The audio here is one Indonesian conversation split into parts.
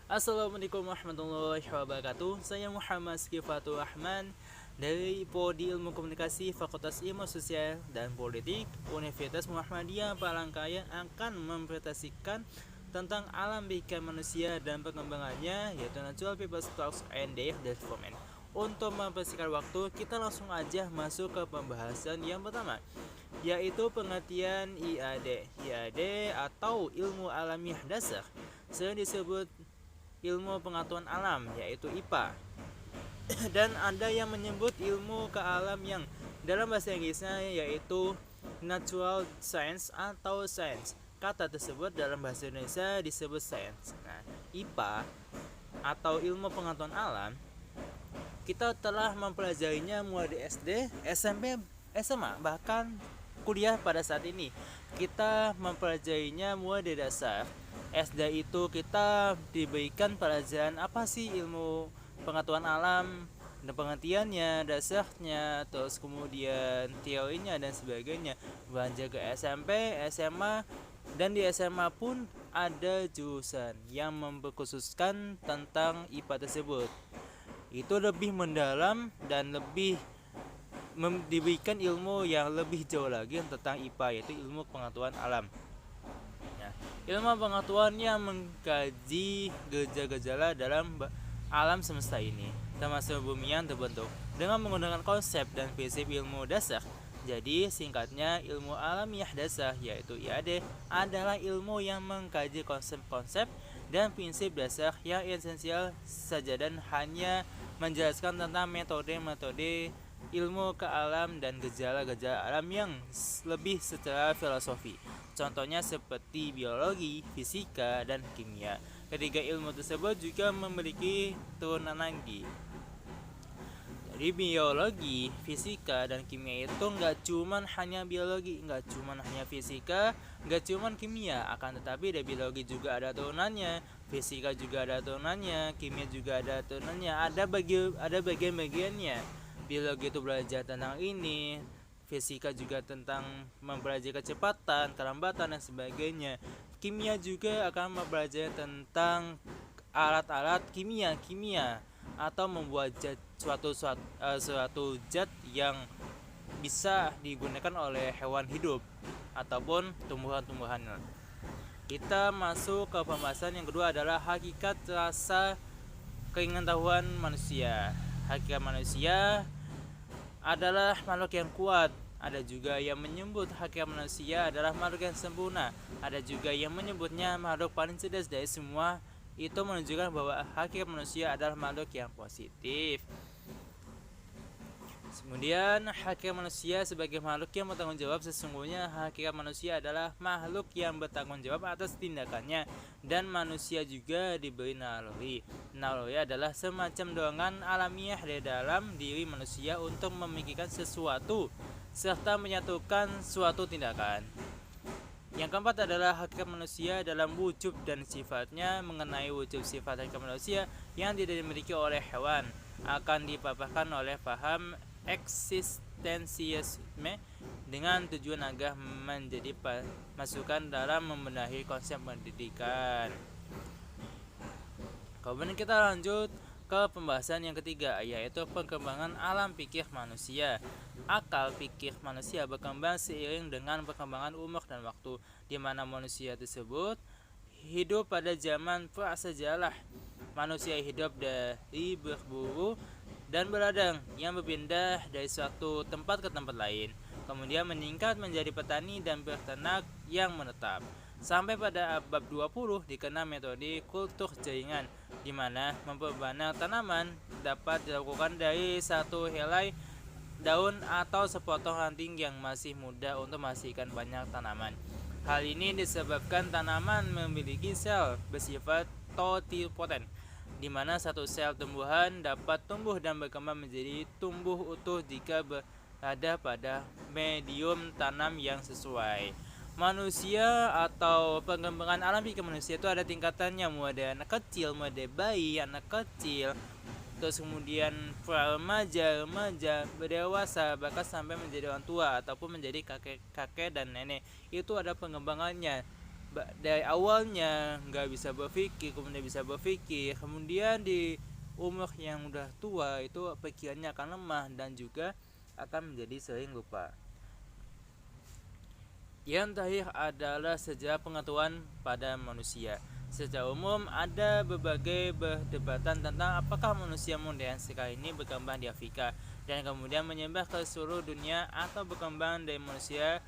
Assalamualaikum warahmatullahi wabarakatuh. Saya Muhammad Skifatul Rahman dari Prodi Ilmu Komunikasi Fakultas Ilmu Sosial dan Politik Universitas Muhammadiyah Palangkaraya akan mempresentasikan tentang alam pikiran manusia dan pengembangannya, yaitu Natural People's Talks and Their Development. Untuk mempersingkat waktu, kita langsung aja masuk ke pembahasan yang pertama, yaitu pengertian IAD. IAD atau ilmu alamiah dasar, sering disebut ilmu pengetahuan alam, yaitu IPA. Dan ada yang menyebut ilmu ke alam yang dalam bahasa Inggrisnya yaitu natural science atau science. Kata tersebut dalam bahasa Indonesia disebut science. Nah, IPA atau ilmu pengetahuan alam kita telah mempelajarinya mulai di SD, SMP, SMA, bahkan kuliah pada saat ini. Kita mempelajarinya mulai dari dasar. SD itu kita diberikan pelajaran apa sih ilmu pengetahuan alam dan pengertiannya, dasarnya, terus kemudian teorinya dan sebagainya. Beranjak ke SMP, SMA, dan di SMA pun ada jurusan yang memperkhususkan tentang IPA tersebut. Itu lebih mendalam dan lebih diberikan ilmu yang lebih jauh lagi tentang IPA, yaitu ilmu pengetahuan alam. Ilmu pengetahuan yang mengkaji gejala-gejala dalam alam semesta ini, termasuk bumi yang terbentuk, dengan menggunakan konsep dan prinsip ilmu dasar. Jadi singkatnya, ilmu alamiah dasar yaitu IAD adalah ilmu yang mengkaji konsep-konsep dan prinsip dasar yang esensial saja dan hanya menjelaskan tentang metode-metode ilmu ke alam dan gejala-gejala alam yang lebih secara filosofi. Contohnya seperti biologi, fisika, dan kimia. Ketiga ilmu tersebut juga memiliki turunan lagi. Jadi biologi, fisika, dan kimia itu nggak cuman hanya biologi, nggak cuman hanya fisika, nggak cuman kimia, akan tetapi dari biologi juga ada turunannya, fisika juga ada turunannya, kimia juga ada turunannya, ada bagian-bagiannya. Biologi itu belajar tentang ini, fisika juga tentang mempelajari kecepatan, kelambatan, dan sebagainya. Kimia juga akan mempelajari tentang alat-alat kimia atau membuat suatu zat yang bisa digunakan oleh hewan hidup ataupun tumbuhan-tumbuhan. Kita masuk ke pembahasan yang kedua adalah hakikat rasa keingintahuan manusia. Hakikat manusia adalah makhluk yang kuat. Ada juga yang menyebut hakikat manusia adalah makhluk yang sempurna. Ada juga yang menyebutnya makhluk paling cerdas dari semua. Itu menunjukkan bahwa hakikat manusia adalah makhluk yang positif. Kemudian hakikat manusia sebagai makhluk yang bertanggung jawab, sesungguhnya hakikat manusia adalah makhluk yang bertanggung jawab atas tindakannya, dan manusia juga diberi naluri. Naluri adalah semacam dorongan alamiah di dalam diri manusia untuk memikirkan sesuatu serta menyatukan suatu tindakan. Yang keempat adalah hakikat manusia dalam wujud dan sifatnya. Mengenai wujud sifat hakikat manusia yang tidak dimiliki oleh hewan akan dipaparkan oleh paham eksistensialisme dengan tujuan agar menjadi masukan dalam membenahi konsep pendidikan. Kemudian kita lanjut ke pembahasan yang ketiga, yaitu perkembangan alam pikir manusia. Akal pikir manusia berkembang seiring dengan perkembangan umur dan waktu, di mana manusia tersebut hidup pada zaman prasejarah. Manusia hidup dari berburu dan berladang yang berpindah dari suatu tempat ke tempat lain, kemudian meningkat menjadi petani dan peternak yang menetap. Sampai pada abad 20 dikenal metode kultur jaringan, di mana memperbanyak tanaman dapat dilakukan dari satu helai daun atau sepotong ranting yang masih muda untuk menghasilkan banyak tanaman. Hal ini disebabkan tanaman memiliki sel bersifat totipotent, di mana satu sel tumbuhan dapat tumbuh dan berkembang menjadi tumbuh utuh jika berada pada medium tanam yang sesuai. Manusia atau pengembangan alam pikir manusia itu ada tingkatannya, mulai dari anak kecil, mulai dari bayi, anak kecil, terus kemudian remaja, berdewasa, bahkan sampai menjadi orang tua ataupun menjadi kakek dan nenek. Itu ada pengembangannya. dari awalnya nggak bisa berpikir, kemudian bisa berpikir, kemudian di umur yang udah tua itu pikirannya akan lemah dan juga akan menjadi sering lupa. Yang terakhir adalah sejarah pengetahuan pada manusia. Secara umum ada berbagai perdebatan tentang apakah manusia modern sekarang ini berkembang di Afrika dan kemudian menyebar ke seluruh dunia atau berkembang dari manusia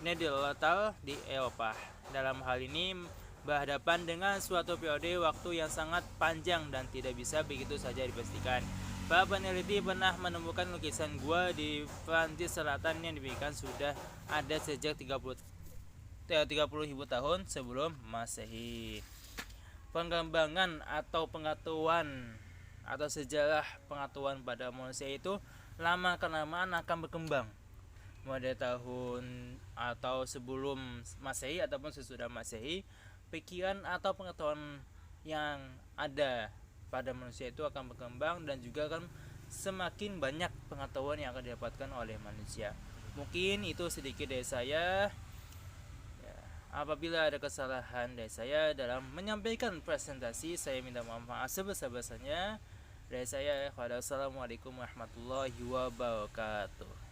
Neanderthal di Eropa. Dalam hal ini berhadapan dengan suatu periode waktu yang sangat panjang dan tidak bisa begitu saja dipastikan. Para peneliti pernah menemukan lukisan gua di Prancis Selatan yang diberikan sudah ada sejak 30.000 tahun sebelum Masehi. Pengembangan atau pengetahuan atau sejarah pengetahuan pada manusia itu lama kelamaan akan berkembang. Mulai tahun atau sebelum Masehi ataupun sesudah Masehi, pikiran atau pengetahuan yang ada pada manusia itu akan berkembang dan juga akan semakin banyak pengetahuan yang akan didapatkan oleh manusia. Mungkin itu sedikit dari saya. Apabila ada kesalahan dari saya dalam menyampaikan presentasi, saya minta maaf sebesar-besarnya. Dari saya, wassalamualaikum warahmatullahi wabarakatuh.